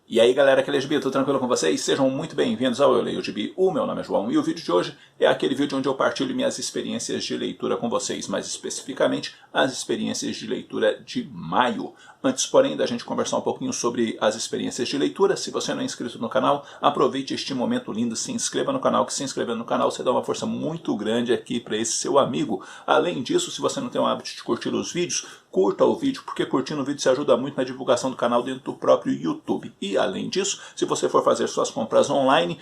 E aí galera, aqui é Gibi, tudo tranquilo com vocês? Sejam muito bem-vindos ao Eu Leio Gibi, o meu nome é João e o vídeo de hoje é aquele vídeo onde eu partilho minhas experiências de leitura com vocês, mais especificamente as experiências de leitura de maio. Antes, porém, da gente conversar um pouquinho sobre as experiências de leitura, se você não é inscrito no canal, aproveite este momento lindo, se inscreva no canal, que se inscrevendo no canal você dá uma força muito grande aqui para esse seu amigo. Além disso, se você não tem o hábito de curtir os vídeos, curta o vídeo, porque curtindo o vídeo se ajuda muito na divulgação do canal dentro do próprio YouTube. E além disso, se você for fazer suas compras online,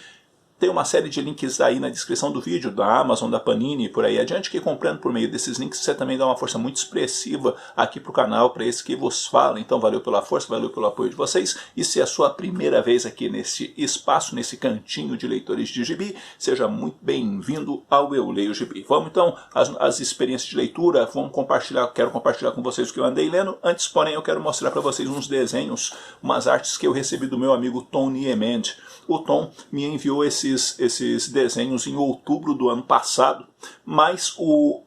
tem uma série de links aí na descrição do vídeo, da Amazon, da Panini e por aí adiante, que comprando por meio desses links você também dá uma força muito expressiva aqui pro canal, para esse que vos fala. Então valeu pela força, valeu pelo apoio de vocês. E se é a sua primeira vez aqui nesse espaço, nesse cantinho de leitores de gibi, seja muito bem-vindo ao Eu Leio Gibi. Vamos então às experiências de leitura, vamos compartilhar, quero compartilhar com vocês o que eu andei lendo. Antes, porém, eu quero mostrar para vocês uns desenhos, umas artes que eu recebi do meu amigo Tom Niemand. O Tom me enviou esses desenhos em outubro do ano passado, mas o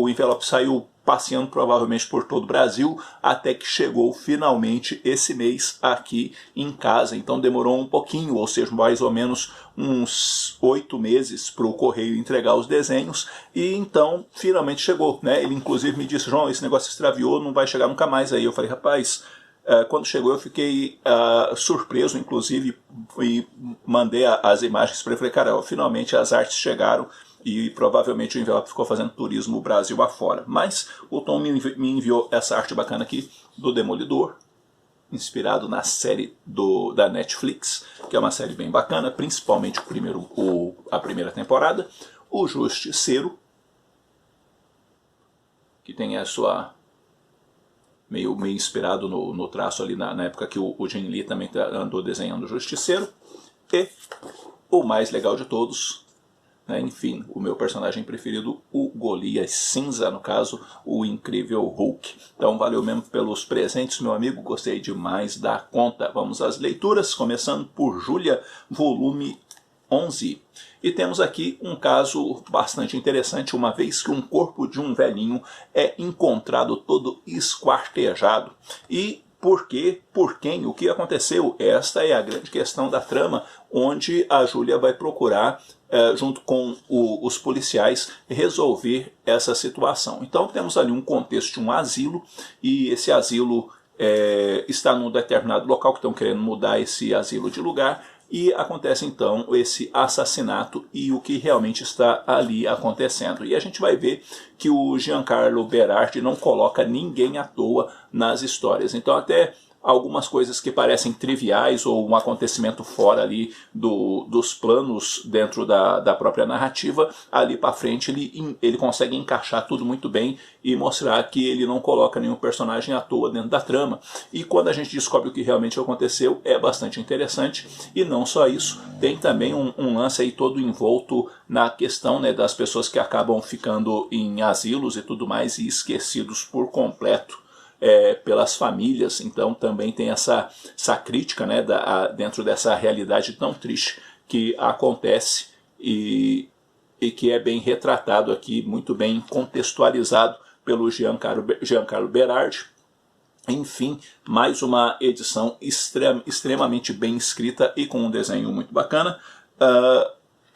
envelope saiu passeando provavelmente por todo o Brasil, até que chegou finalmente esse mês aqui em casa. Então demorou um pouquinho, ou seja, mais ou menos uns 8 meses para o correio entregar os desenhos, e então finalmente chegou, né? Ele inclusive me disse: João, esse negócio extraviou, não vai chegar nunca mais aí. Eu falei: rapaz, quando chegou eu fiquei surpreso, inclusive, e mandei as imagens para ele. Falei: cara, finalmente as artes chegaram, e provavelmente o envelope ficou fazendo turismo Brasil afora. Mas o Tom me enviou essa arte bacana aqui do Demolidor, inspirado na série da Netflix, que é uma série bem bacana, principalmente a primeira temporada. O Justiceiro, que tem a sua... meio inspirado no traço ali na época que o Jim Lee também andou desenhando o Justiceiro. E o mais legal de todos, né, enfim, o meu personagem preferido, o Golias Cinza, no caso, o Incrível Hulk. Então valeu mesmo pelos presentes, meu amigo, gostei demais da conta. Vamos às leituras, começando por Júlia, volume 11. E temos aqui um caso bastante interessante, uma vez que um corpo de um velhinho é encontrado todo esquartejado. E por quê? Por quem? O que aconteceu? Esta é a grande questão da trama, onde a Júlia vai procurar, junto com os policiais, resolver essa situação. Então temos ali um contexto de um asilo, e esse asilo está num determinado local, que estão querendo mudar esse asilo de lugar. E acontece então esse assassinato e o que realmente está ali acontecendo. E a gente vai ver que o Giancarlo Berardi não coloca ninguém à toa nas histórias. Então até algumas coisas que parecem triviais ou um acontecimento fora ali dos planos dentro da própria narrativa, ali para frente ele consegue encaixar tudo muito bem e mostrar que ele não coloca nenhum personagem à toa dentro da trama. E quando a gente descobre o que realmente aconteceu, é bastante interessante. E não só isso, tem também um lance aí todo envolto na questão, né, das pessoas que acabam ficando em asilos e tudo mais e esquecidos por completo pelas famílias. Então também tem essa crítica, né, dentro dessa realidade tão triste que acontece e que é bem retratado aqui, muito bem contextualizado pelo Giancarlo Berardi. Enfim, mais uma edição extremamente bem escrita e com um desenho muito bacana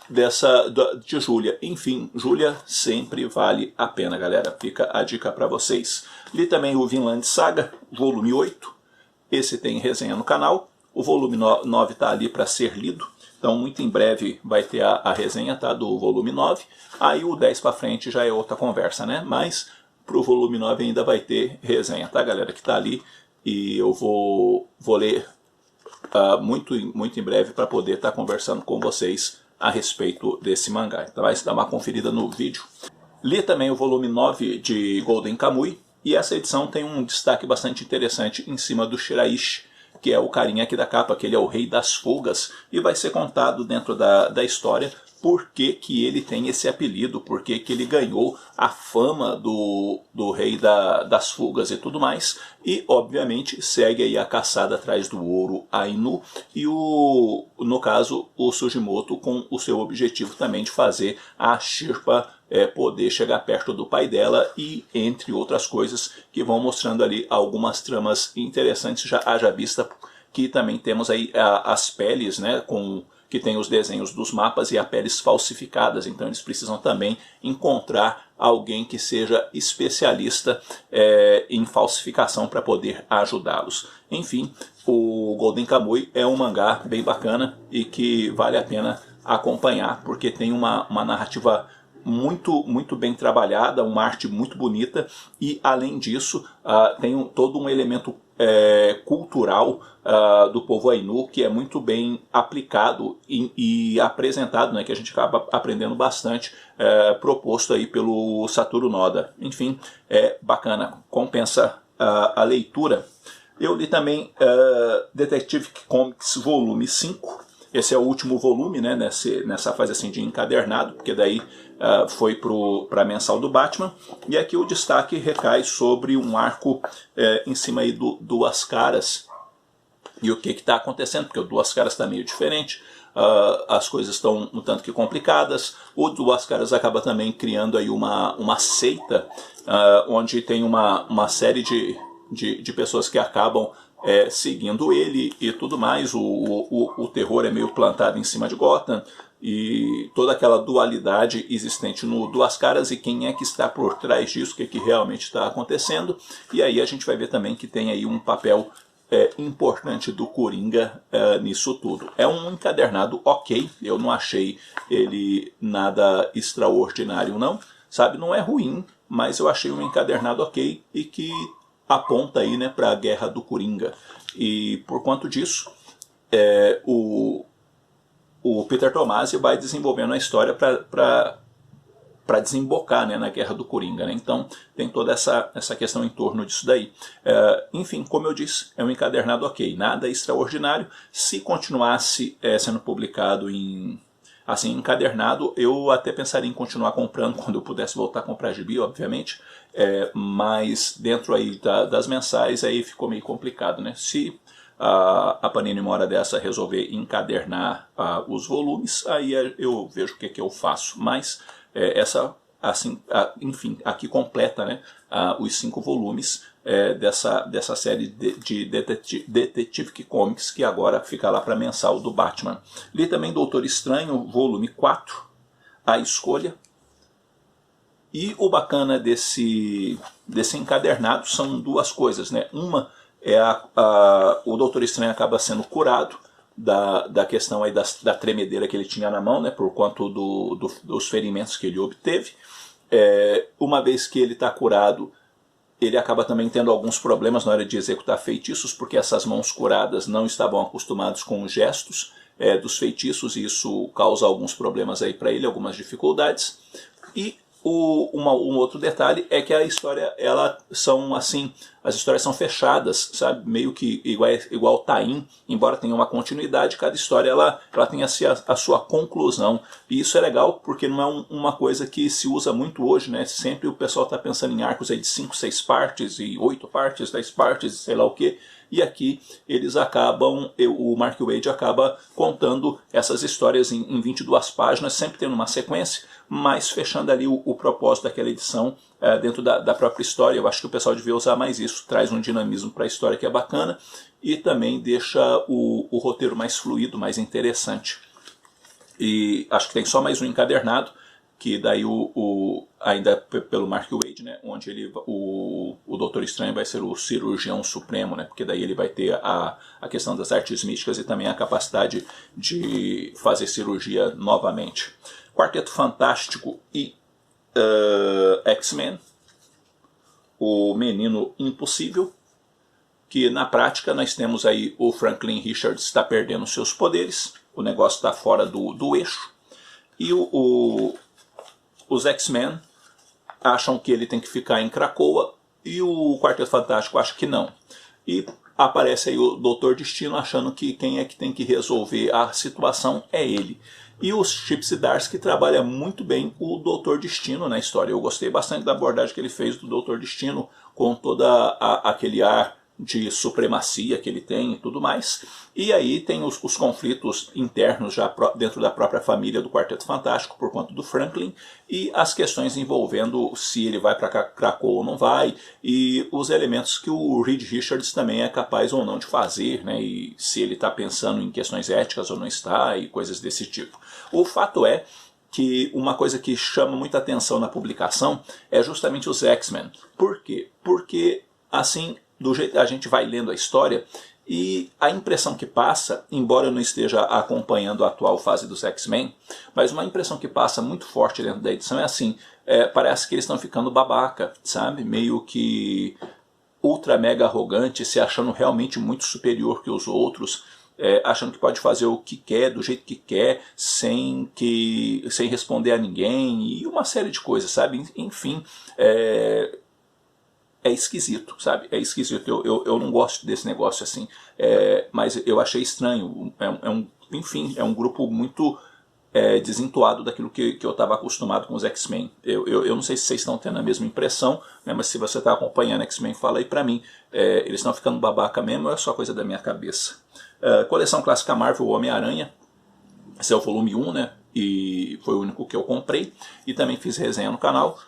de Júlia. Enfim, Júlia sempre vale a pena, galera. Fica a dica para vocês. Li também o Vinland Saga, volume 8. Esse tem resenha no canal. O volume 9 está ali para ser lido. Então, muito em breve vai ter a resenha, tá, do volume 9. Aí o 10 para frente já é outra conversa, né? Mas para o volume 9 ainda vai ter resenha, tá, galera? Que está ali. E eu vou ler muito em breve para poder estar conversando com vocês a respeito desse mangá. Então vai dar uma conferida no vídeo. Li também o volume 9 de Golden Kamuy, e essa edição tem um destaque bastante interessante em cima do Shiraishi, que é o carinha aqui da capa, que ele é o rei das fugas, e vai ser contado dentro da história por que ele tem esse apelido, por que ele ganhou a fama do rei das fugas e tudo mais. E obviamente segue aí a caçada atrás do ouro Ainu, e no caso o Sugimoto com o seu objetivo também de fazer a Shirpa poder chegar perto do pai dela, e entre outras coisas que vão mostrando ali algumas tramas interessantes, já haja vista que também temos aí as peles, né, que tem os desenhos dos mapas e as peles falsificadas, então eles precisam também encontrar alguém que seja especialista em falsificação para poder ajudá-los. Enfim, o Golden Kamuy é um mangá bem bacana e que vale a pena acompanhar, porque tem uma narrativa muito bem trabalhada, uma arte muito bonita e, além disso, tem todo um elemento cultural do povo Ainu que é muito bem aplicado e apresentado, né, que a gente acaba aprendendo bastante, proposto aí pelo Satoru Noda. Enfim, é bacana, compensa a leitura. Eu li também Detective Comics volume 5. Esse é o último volume, né, nessa fase assim de encadernado, porque daí foi para a mensal do Batman. E aqui o destaque recai sobre um arco em cima aí do Duas Caras. E o que está acontecendo, porque o Duas Caras está meio diferente. As coisas estão um tanto que complicadas. O Duas Caras acaba também criando aí uma seita, onde tem uma série de pessoas que acabam seguindo ele e tudo mais. O terror é meio plantado em cima de Gotham e toda aquela dualidade existente no Duas Caras e quem é que está por trás disso, o que realmente está acontecendo. E aí a gente vai ver também que tem aí um papel importante do Coringa nisso tudo. É um encadernado ok, eu não achei ele nada extraordinário não, sabe, não é ruim, mas eu achei um encadernado ok e que aponta aí, né, para a guerra do Coringa. E por conta disso, o Peter Tomasi vai desenvolvendo a história para desembocar, né, na guerra do Coringa. Né? Então tem toda essa questão em torno disso daí. Enfim, como eu disse, é um encadernado ok, nada extraordinário. Se continuasse sendo publicado assim, encadernado, eu até pensaria em continuar comprando quando eu pudesse voltar a comprar gibi, obviamente, mas dentro aí das mensais aí ficou meio complicado, né? Se a Panini uma hora dessa resolver encadernar os volumes, aí eu vejo o que eu faço, mas enfim, aqui completa, né, os 5 volumes dessa série de Detective Comics, que agora fica lá para mensal do Batman. Li também Doutor Estranho, volume 4, A Escolha. E o bacana desse encadernado são duas coisas, né? Uma é o Doutor Estranho acaba sendo curado da questão aí da tremedeira que ele tinha na mão, né, por conta dos ferimentos que ele obteve. Uma vez que ele está curado, ele acaba também tendo alguns problemas na hora de executar feitiços, porque essas mãos curadas não estavam acostumadas com os gestos dos feitiços, e isso causa alguns problemas aí para ele, algumas dificuldades. E um outro detalhe é que a história, as histórias são fechadas, sabe? Meio que igual Tain, embora tenha uma continuidade, cada história ela tem a sua conclusão. E isso é legal porque não é uma coisa que se usa muito hoje, né? Sempre o pessoal está pensando em arcos aí de 5, 6 partes, e 8 partes, 10 partes, sei lá o que. E aqui eles o Mark Waid acaba contando essas histórias em 22 páginas, sempre tendo uma sequência, mas fechando ali o propósito daquela edição dentro da própria história. Eu acho que o pessoal devia usar mais isso, traz um dinamismo para a história que é bacana e também deixa o roteiro mais fluido, mais interessante. E acho que tem só mais um encadernado, que daí ainda pelo Mark Waid, né, onde o Doutor Estranho vai ser o cirurgião supremo, né, porque daí ele vai ter a questão das artes místicas e também a capacidade de fazer cirurgia novamente. Quarteto Fantástico e X-Men, o Menino Impossível, que na prática nós temos aí o Franklin Richards está perdendo seus poderes, o negócio está fora do eixo, e os X-Men acham que ele tem que ficar em Krakoa e o Quarteto Fantástico acha que não. E aparece aí o Doutor Destino achando que quem é que tem que resolver a situação é ele. E o Chip Zdarsky trabalha muito bem o Doutor Destino na história. Eu gostei bastante da abordagem que ele fez do Doutor Destino, com toda aquele ar de supremacia que ele tem e tudo mais. E aí tem os conflitos internos já dentro da própria família do Quarteto Fantástico por conta do Franklin, e as questões envolvendo se ele vai para Krakoa ou não vai, e os elementos que o Reed Richards também é capaz ou não de fazer, né, e se ele está pensando em questões éticas ou não está, e coisas desse tipo. O fato é que uma coisa que chama muita atenção na publicação é justamente os X-Men. Por quê? Porque, assim, do jeito que a gente vai lendo a história, e a impressão que passa, embora eu não esteja acompanhando a atual fase dos X-Men, mas uma impressão que passa muito forte dentro da edição é assim, parece que eles estão ficando babaca, sabe? Meio que ultra mega arrogante, se achando realmente muito superior que os outros, achando que pode fazer o que quer, do jeito que quer, sem responder a ninguém, e uma série de coisas, sabe? Enfim, é esquisito, sabe? É esquisito. Eu não gosto desse negócio assim. Mas eu achei estranho. Enfim, é um grupo muito desentoado daquilo que eu estava acostumado com os X-Men. Eu não sei se vocês estão tendo a mesma impressão, né, mas se você está acompanhando X-Men, fala aí pra mim. Eles estão ficando babaca mesmo ou é só coisa da minha cabeça? Coleção clássica Marvel Homem-Aranha. Esse é o volume 1, né? E foi o único que eu comprei. E também fiz resenha no canal.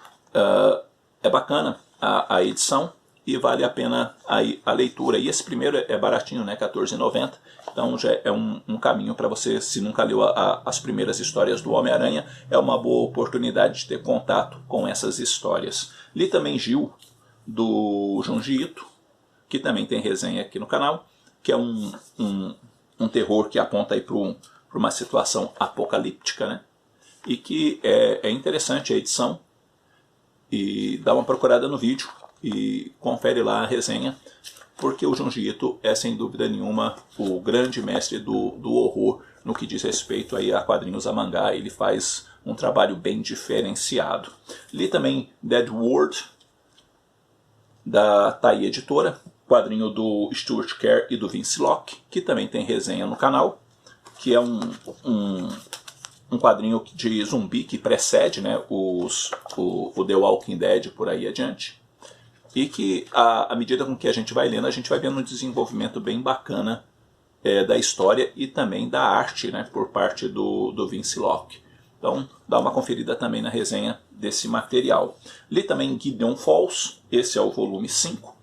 É bacana a edição e vale a pena a leitura. E esse primeiro é baratinho, né, R$14,90, então já é um caminho para você, se nunca leu as primeiras histórias do Homem-Aranha, é uma boa oportunidade de ter contato com essas histórias. Li também Gil, do Junji Ito, que também tem resenha aqui no canal, que é um terror que aponta aí para uma situação apocalíptica, né, e que é interessante a edição. E dá uma procurada no vídeo e confere lá a resenha, porque o Junji Ito é sem dúvida nenhuma o grande mestre do horror no que diz respeito aí a quadrinhos a mangá. Ele faz um trabalho bem diferenciado. Li também Dead World, da Tai Editora, quadrinho do Stuart Kerr e do Vince Locke, que também tem resenha no canal, que é um quadrinho de zumbi que precede, né, o The Walking Dead por aí adiante. E que, à medida com que a gente vai lendo, a gente vai vendo um desenvolvimento bem bacana da história e também da arte, né, por parte do Vince Locke. Então, dá uma conferida também na resenha desse material. Li também Gideon Falls, esse é o volume 5.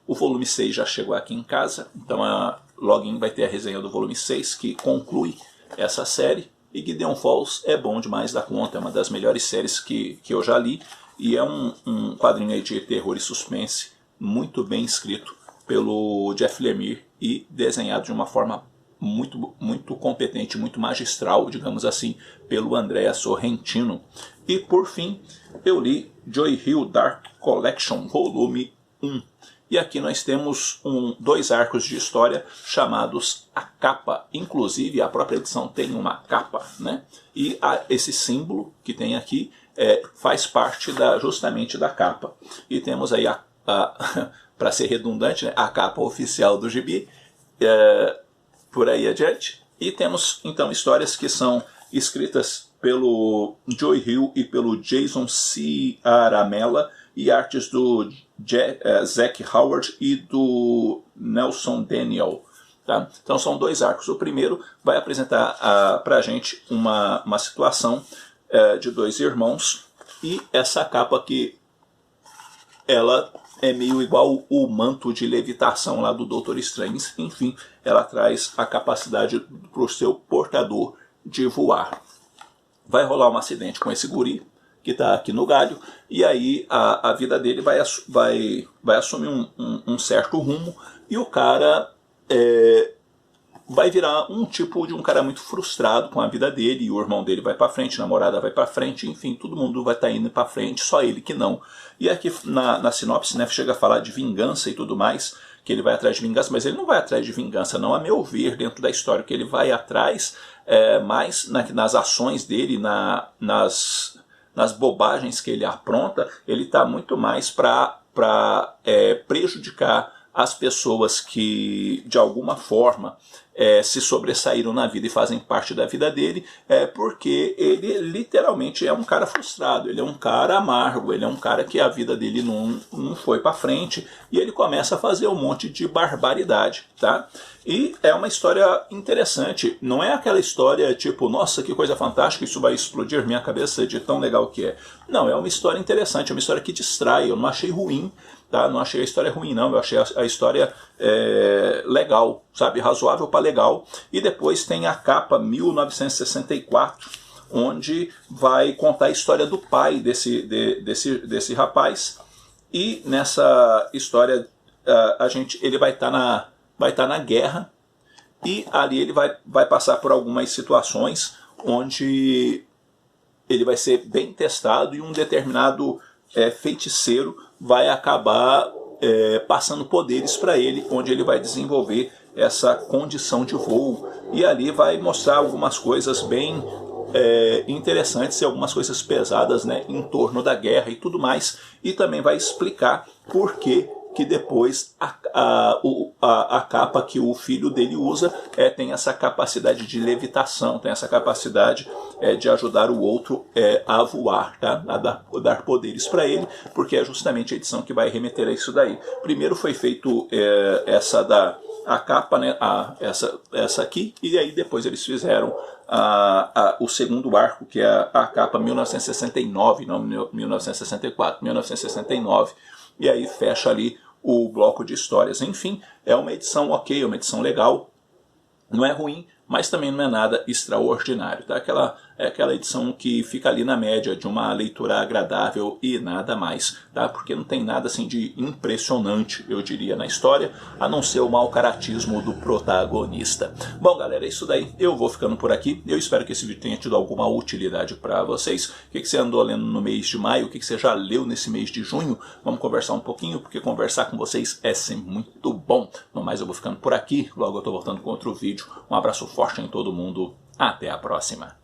O volume 6 já chegou aqui em casa, então a Login vai ter a resenha do volume 6, que conclui essa série. E Gideon Falls é bom demais da conta, é uma das melhores séries que eu já li, e é um quadrinho aí de terror e suspense muito bem escrito pelo Jeff Lemire e desenhado de uma forma muito, muito competente, muito magistral, digamos assim, pelo Andrea Sorrentino. E por fim, eu li Joy Hill Dark Collection, volume 1. E aqui nós temos dois arcos de história chamados A Capa. Inclusive, a própria edição tem uma capa, né? E esse símbolo que tem aqui faz parte justamente da capa. E temos aí, para ser redundante, né, a capa oficial do gibi, por aí adiante. E temos, então, histórias que são escritas pelo Joy Hill e pelo Jason C. Aramella, e artes do Zach Howard e do Nelson Daniel. Tá? Então são dois arcos. O primeiro vai apresentar para a gente uma situação de dois irmãos, e essa capa aqui, ela é meio igual o manto de levitação lá do Doutor Estranho. Enfim, ela traz a capacidade para o seu portador de voar. Vai rolar um acidente com esse guri, que está aqui no galho, e aí a vida dele vai assumir um certo rumo, e o cara vai virar um tipo de um cara muito frustrado com a vida dele, e o irmão dele vai para frente, a namorada vai para frente, enfim, todo mundo vai estar indo para frente, só ele que não. E aqui na sinopse, né, chega a falar de vingança e tudo mais, que ele vai atrás de vingança, mas ele não vai atrás de vingança, não, a meu ver, dentro da história. Que ele vai atrás mais nas ações dele, nas bobagens que ele apronta, ele está muito mais para prejudicar as pessoas que, de alguma forma, se sobressaíram na vida e fazem parte da vida dele, porque ele literalmente é um cara frustrado, ele é um cara amargo, ele é um cara que a vida dele não foi para frente, e ele começa a fazer um monte de barbaridade, tá? E é uma história interessante, não é aquela história tipo, nossa, que coisa fantástica, isso vai explodir minha cabeça de tão legal que é. Não, é uma história interessante, é uma história que distrai, eu não achei ruim, tá? Não achei a história ruim não, eu achei a história legal, sabe, razoável para legal. E depois tem a capa 1964, onde vai contar a história do pai desse rapaz, e nessa história ele vai estar na guerra, e ali ele vai passar por algumas situações onde ele vai ser bem testado, e um determinado feiticeiro vai acabar passando poderes para ele, onde ele vai desenvolver essa condição de voo, e ali vai mostrar algumas coisas bem interessantes e algumas coisas pesadas, né, em torno da guerra e tudo mais, e também vai explicar por que depois a capa que o filho dele usa tem essa capacidade de levitação, tem essa capacidade de ajudar o outro a voar, tá? A dar poderes para ele, porque é justamente a edição que vai remeter a isso daí. Primeiro foi feito a capa, né, essa aqui, e aí depois eles fizeram o segundo arco, que é a capa 1969, não 1964, 1969, e aí fecha ali o bloco de histórias. Enfim, é uma edição ok, é uma edição legal, não é ruim, mas também não é nada extraordinário, tá? Aquela edição que fica ali na média de uma leitura agradável e nada mais, tá? Porque não tem nada assim de impressionante, eu diria, na história, a não ser o mau caratismo do protagonista. Bom, galera, é isso daí. Eu vou ficando por aqui. Eu espero que esse vídeo tenha tido alguma utilidade para vocês. O que você andou lendo no mês de maio? O que você já leu nesse mês de junho? Vamos conversar um pouquinho, porque conversar com vocês é sempre muito bom. No mais, eu vou ficando por aqui. Logo eu tô voltando com outro vídeo. Um abraço forte em todo mundo. Até a próxima.